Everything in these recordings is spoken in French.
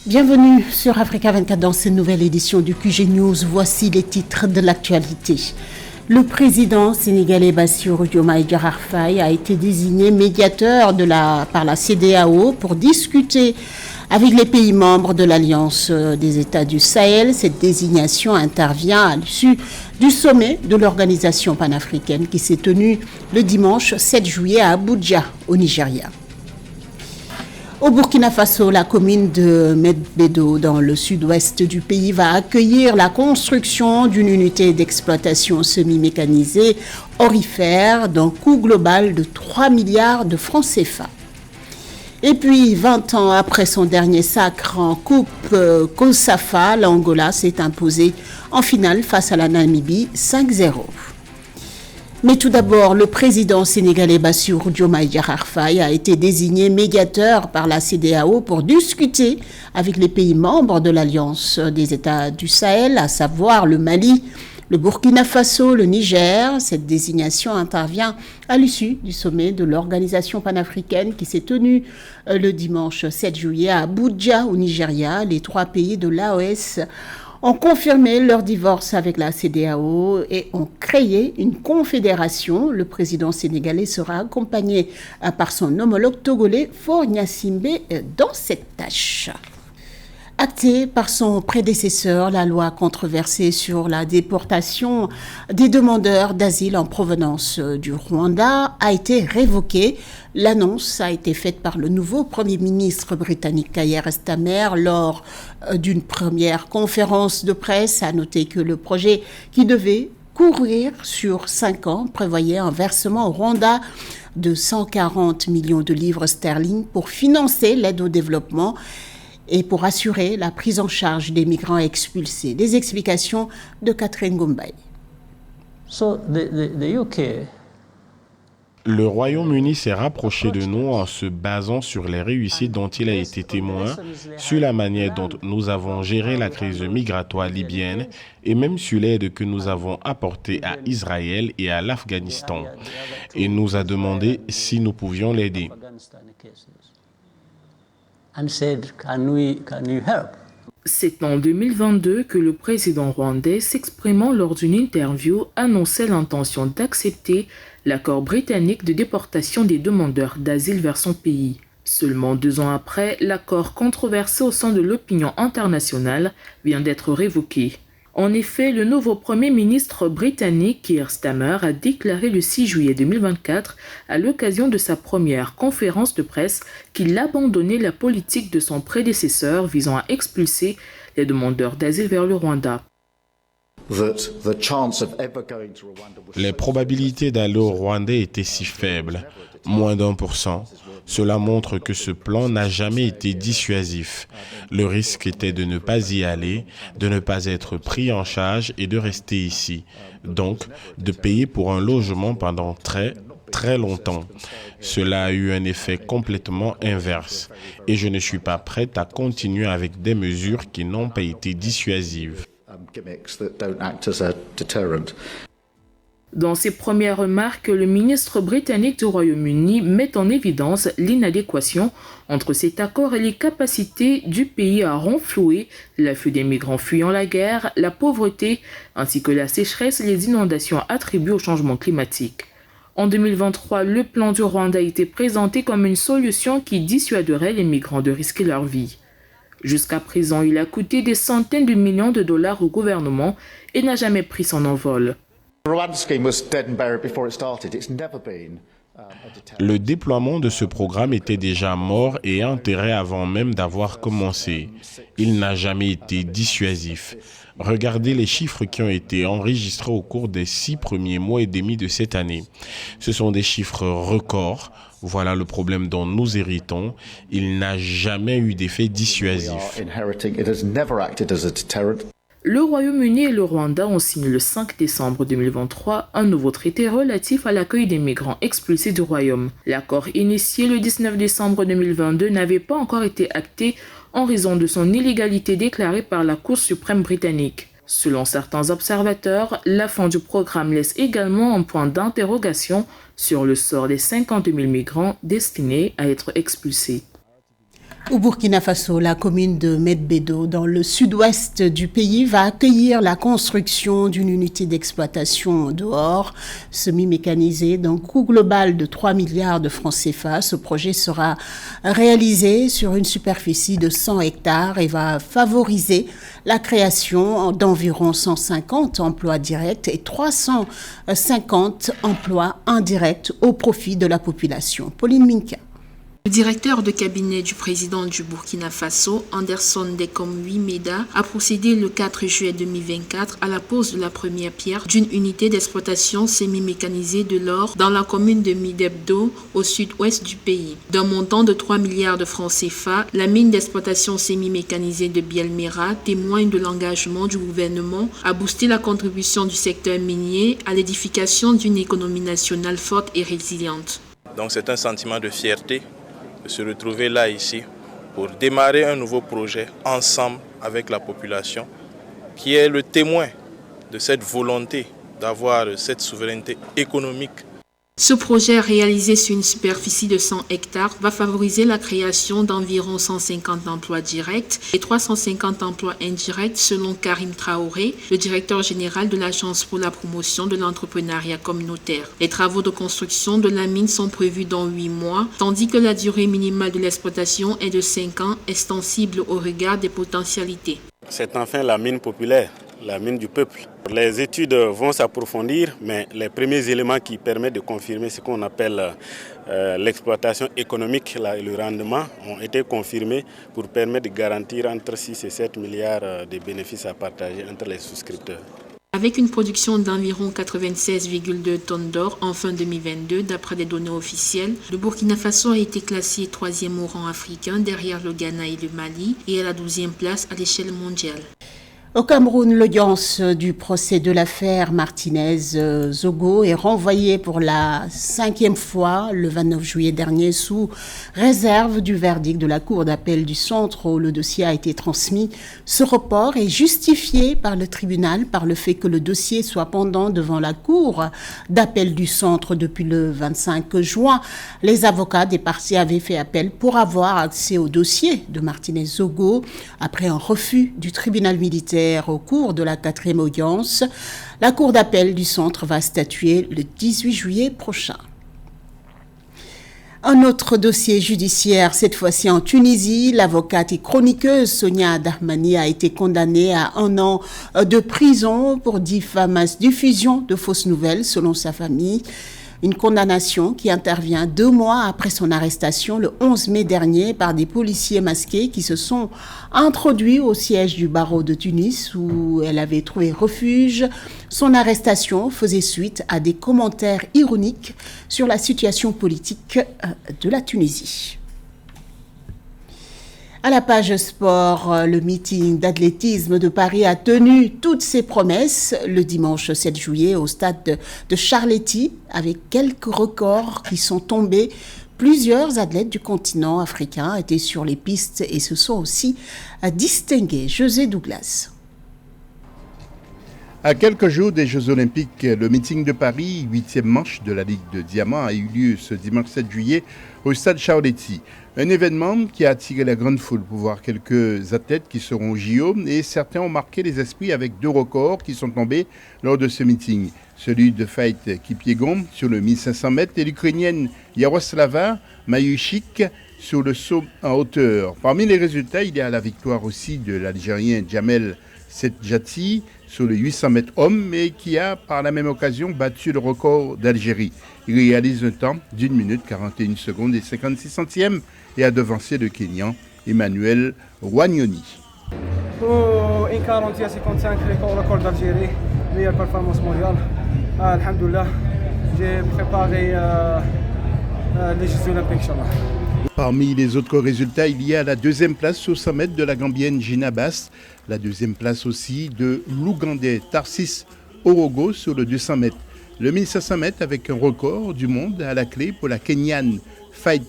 Bienvenue sur Africa 24 dans cette nouvelle édition du QG News. Voici les titres de l'actualité. Le président sénégalais Bassirou Diomaye Diakhar Faye a été désigné médiateur par la CEDEAO pour discuter avec les pays membres de l'Alliance des États du Sahel. Cette désignation intervient à l'issue du sommet de l'organisation panafricaine qui s'est tenu le dimanche 7 juillet à Abuja, au Nigeria. Au Burkina Faso, la commune de Medbedo, dans le sud-ouest du pays, va accueillir la construction d'une unité d'exploitation semi-mécanisée aurifère d'un coût global de 3 milliards de francs CFA. Et puis, 20 ans après son dernier sacre en Coupe COSAFA, l'Angola s'est imposé en finale face à la Namibie 5-0. Mais tout d'abord, le président sénégalais Bassirou Diomaye Diakhar Faye a été désigné médiateur par la CEDEAO pour discuter avec les pays membres de l'Alliance des États du Sahel, à savoir le Mali, le Burkina Faso, le Niger. Cette désignation intervient à l'issue du sommet de l'organisation panafricaine qui s'est tenu le dimanche 7 juillet à Abuja, au Nigeria. Les trois pays de l'AOS ont confirmé leur divorce avec la CEDEAO et ont créé une confédération. Le président sénégalais sera accompagné par son homologue togolais Faure Gnassingbé dans cette tâche. Actée par son prédécesseur, la loi controversée sur la déportation des demandeurs d'asile en provenance du Rwanda a été révoquée. L'annonce a été faite par le nouveau Premier ministre britannique Keir Starmer lors d'une première conférence de presse. À noter que le projet qui devait courir sur 5 ans prévoyait un versement au Rwanda de 140 millions de livres sterling pour financer l'aide au développement et pour assurer la prise en charge des migrants expulsés. Des explications de Catherine Goumbay. Le Royaume-Uni s'est rapproché de nous en se basant sur les réussites dont il a été témoin, sur la manière dont nous avons géré la crise migratoire libyenne et même sur l'aide que nous avons apportée à Israël et à l'Afghanistan. Il nous a demandé si nous pouvions l'aider. C'est en 2022 que le président rwandais, s'exprimant lors d'une interview, annonçait l'intention d'accepter l'accord britannique de déportation des demandeurs d'asile vers son pays. Seulement 2 ans après, l'accord controversé au sein de l'opinion internationale vient d'être révoqué. En effet, le nouveau Premier ministre britannique Keir Starmer a déclaré le 6 juillet 2024, à l'occasion de sa première conférence de presse, qu'il abandonnait la politique de son prédécesseur visant à expulser les demandeurs d'asile vers le Rwanda. Les probabilités d'aller au Rwanda étaient si faibles, moins d'1%. Cela montre que ce plan n'a jamais été dissuasif. Le risque était de ne pas y aller, de ne pas être pris en charge et de rester ici. Donc, de payer pour un logement pendant très longtemps. Cela a eu un effet complètement inverse. Et je ne suis pas prête à continuer avec des mesures qui n'ont pas été dissuasives. Dans ses premières remarques, le ministre britannique du Royaume-Uni met en évidence l'inadéquation entre cet accord et les capacités du pays à renflouer l'afflux des migrants fuyant la guerre, la pauvreté, ainsi que la sécheresse et les inondations attribuées au changement climatique. En 2023, le plan du Rwanda a été présenté comme une solution qui dissuaderait les migrants de risquer leur vie. Jusqu'à présent, il a coûté des centaines de millions de dollars au gouvernement et n'a jamais pris son envol. Le déploiement de ce programme était déjà mort et enterré avant même d'avoir commencé. Il n'a jamais été dissuasif. Regardez les chiffres qui ont été enregistrés au cours des 6 premiers mois et demi de cette année. Ce sont des chiffres records. Voilà le problème dont nous héritons. Il n'a jamais eu d'effet dissuasif. Le Royaume-Uni et le Rwanda ont signé le 5 décembre 2023 un nouveau traité relatif à l'accueil des migrants expulsés du Royaume. L'accord initié le 19 décembre 2022 n'avait pas encore été acté en raison de son illégalité déclarée par la Cour suprême britannique. Selon certains observateurs, la fin du programme laisse également un point d'interrogation sur le sort des 50 000 migrants destinés à être expulsés. Au Burkina Faso, la commune de Medbedo, dans le sud-ouest du pays, va accueillir la construction d'une unité d'exploitation dehors, semi-mécanisée, d'un coût global de 3 milliards de francs CFA. Ce projet sera réalisé sur une superficie de 100 hectares et va favoriser la création d'environ 150 emplois directs et 350 emplois indirects au profit de la population. Pauline Minka. Le directeur de cabinet du président du Burkina Faso, Anderson Dekomwi Meda, a procédé le 4 juillet 2024 à la pose de la première pierre d'une unité d'exploitation semi-mécanisée de l'or dans la commune de Medbedo, au sud-ouest du pays. D'un montant de 3 milliards de francs CFA, la mine d'exploitation semi-mécanisée de Bielmera témoigne de l'engagement du gouvernement à booster la contribution du secteur minier à l'édification d'une économie nationale forte et résiliente. Donc c'est un sentiment de fierté de se retrouver là, ici, pour démarrer un nouveau projet ensemble avec la population, qui est le témoin de cette volonté d'avoir cette souveraineté économique. Ce projet réalisé sur une superficie de 100 hectares va favoriser la création d'environ 150 emplois directs et 350 emplois indirects selon Karim Traoré, le directeur général de l'Agence pour la promotion de l'entrepreneuriat communautaire. Les travaux de construction de la mine sont prévus dans 8 mois, tandis que la durée minimale de l'exploitation est de 5 ans, extensible au regard des potentialités. C'est enfin la mine populaire, la mine du peuple. Les études vont s'approfondir, mais les premiers éléments qui permettent de confirmer ce qu'on appelle l'exploitation économique et le rendement ont été confirmés pour permettre de garantir entre 6 et 7 milliards de bénéfices à partager entre les souscripteurs. Avec une production d'environ 96,2 tonnes d'or en fin 2022, d'après des données officielles, le Burkina Faso a été classé 3e au rang africain derrière le Ghana et le Mali et à la 12e place à l'échelle mondiale. Au Cameroun, l'audience du procès de l'affaire Martinez-Zogo est renvoyée pour la 5e fois le 29 juillet dernier sous réserve du verdict de la Cour d'appel du centre où le dossier a été transmis. Ce report est justifié par le tribunal par le fait que le dossier soit pendant devant la Cour d'appel du centre depuis le 25 juin. Les avocats des parties avaient fait appel pour avoir accès au dossier de Martinez-Zogo après un refus du tribunal militaire. Au cours de la 4e audience, la Cour d'appel du centre va statuer le 18 juillet prochain. Un autre dossier judiciaire, cette fois-ci en Tunisie, l'avocate et chroniqueuse Sonia Dahmani a été condamnée à 1 an de prison pour diffusion de fausses nouvelles selon sa famille. Une condamnation qui intervient 2 mois après son arrestation le 11 mai dernier par des policiers masqués qui se sont introduits au siège du barreau de Tunis où elle avait trouvé refuge. Son arrestation faisait suite à des commentaires ironiques sur la situation politique de la Tunisie. À la page sport, le meeting d'athlétisme de Paris a tenu toutes ses promesses le dimanche 7 juillet au stade de Charletti avec quelques records qui sont tombés. Plusieurs athlètes du continent africain étaient sur les pistes et se sont aussi distingués. José Douglas. À quelques jours des Jeux Olympiques, le meeting de Paris, 8e manche de la Ligue de Diamant, a eu lieu ce dimanche 7 juillet au stade Charletti. Un événement qui a attiré la grande foule pour voir quelques athlètes qui seront au JO et certains ont marqué les esprits avec 2 records qui sont tombés lors de ce meeting. Celui de Fait Kipyegon sur le 1500 mètres et l'Ukrainienne Yaroslava Mayushik sur le saut en hauteur. Parmi les résultats, il y a la victoire aussi de l'Algérien Jamel Setjati sur le 800 mètres hommes, mais qui a par la même occasion battu le record d'Algérie. Il réalise un temps d'1 minute 41 secondes et 56 centièmes et a devancé le Kenyan Emmanuel Wagnoni. Pour 1:41:55 record d'Algérie, meilleure performance mondiale. Alhamdoulilah, j'ai préparé les Jeux Olympiques, Inch'Allah. Parmi les autres résultats, il y a la 2e place sur 100 mètres de la Gambienne Gina Bass, la 2e place aussi de l'Ougandais Tarsis Orogo sur le 200 mètres. Le 1500 mètres avec un record du monde à la clé pour la Kenyane Fait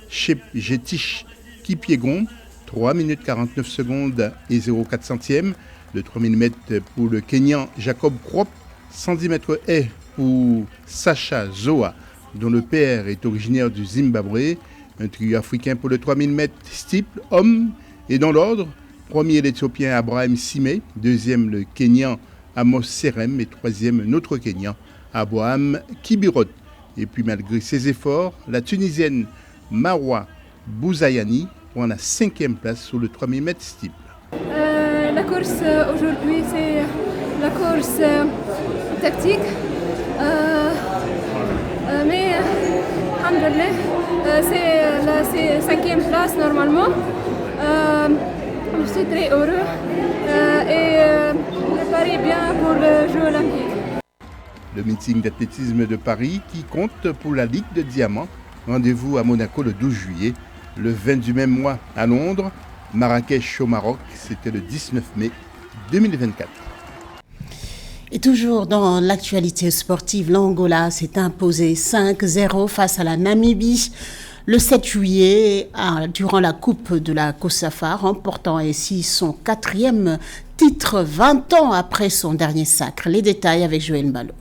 Chepgetich Kipyegon, 3 minutes 49 secondes et 0,4 centièmes. Le 3000 mètres pour le Kenyan Jacob Krop, 110 mètres haies pour Sacha Zoa, dont le père est originaire du Zimbabwe. Un trio africain pour le 3000 mètres steeple, hommes. Et dans l'ordre, premier l'Éthiopien Abraham Simé, deuxième le Kenyan Amos Serem et troisième un autre Kenyan, Abraham Kibirot. Et puis malgré ses efforts, la Tunisienne Marwa Bouzayani prend la 5e place sur le 3000 mètres steeple. La course aujourd'hui, c'est la course tactique. Mais c'est la 5e place normalement. Je suis très heureux et préparé bien pour le jeu olympique. Le meeting d'athlétisme de Paris qui compte pour la Ligue de Diamant. Rendez-vous à Monaco le 12 juillet, le 20 du même mois à Londres, Marrakech au Maroc, c'était le 19 mai 2024. Et toujours dans l'actualité sportive, l'Angola s'est imposé 5-0 face à la Namibie le 7 juillet durant la Coupe de la COSAFA, remportant ainsi son 4e titre 20 ans après son dernier sacre. Les détails avec Joël Mbalo.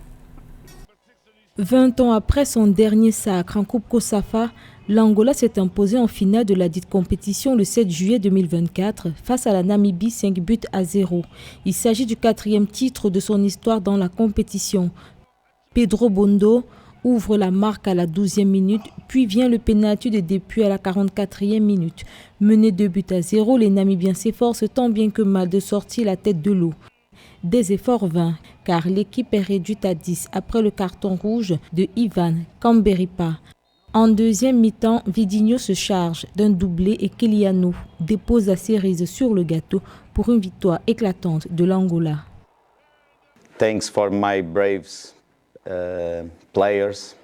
20 ans après son dernier sacre en Coupe COSAFA, l'Angola s'est imposé en finale de la dite compétition le 7 juillet 2024 face à la Namibie 5-0. Il s'agit du 4e titre de son histoire dans la compétition. Pedro Bondo ouvre la marque à la 12e minute, puis vient le pénalty de début à la 44e minute. Menés 2-0, les Namibiens s'efforcent tant bien que mal de sortir la tête de l'eau. Des efforts vains, car l'équipe est réduite à 10 après le carton rouge de Ivan Kamberipa. En deuxième mi-temps, Vidinho se charge d'un doublé et Keliano dépose la cerise sur le gâteau pour une victoire éclatante de l'Angola. Thanks for my braves players.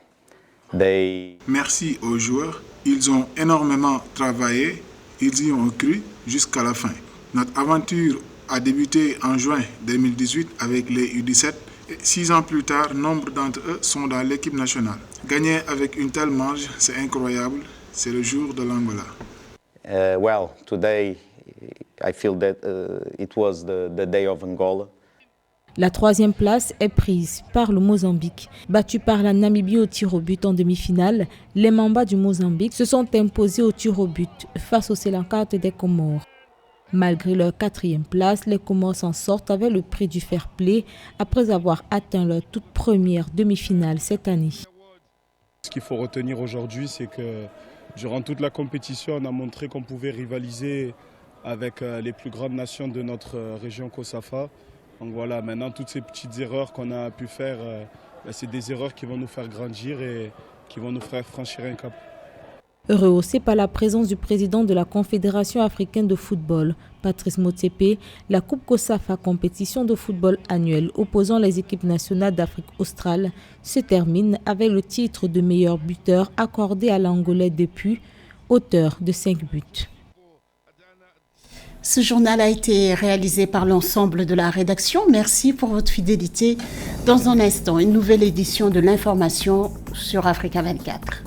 Merci aux joueurs. Ils ont énormément travaillé. Ils y ont cru jusqu'à la fin. Notre aventure a débuté en juin 2018 avec les U17. 6 ans plus tard, nombre d'entre eux sont dans l'équipe nationale. Gagner avec une telle marge, c'est incroyable. C'est le jour de l'Angola. Well, today I feel that it was the day of Angola. La 3e place est prise par le Mozambique. Battu par la Namibie au tir au but en demi-finale, les Mamba du Mozambique se sont imposés au tir au but face aux Sélancates des Comores. Malgré leur 4e place, les Comores s'en sortent avec le prix du fair play après avoir atteint leur toute première demi-finale cette année. Ce qu'il faut retenir aujourd'hui, c'est que durant toute la compétition, on a montré qu'on pouvait rivaliser avec les plus grandes nations de notre région COSAFA. Donc voilà, maintenant toutes ces petites erreurs qu'on a pu faire, c'est des erreurs qui vont nous faire grandir et qui vont nous faire franchir un cap. Rehaussé par la présence du président de la Confédération africaine de football, Patrice Motsepe, la Coupe COSAFA, compétition de football annuelle opposant les équipes nationales d'Afrique australe, se termine avec le titre de meilleur buteur accordé à l'Angolais Depuis, auteur de 5 buts. Ce journal a été réalisé par l'ensemble de la rédaction. Merci pour votre fidélité. Dans un instant, une nouvelle édition de l'information sur Africa 24.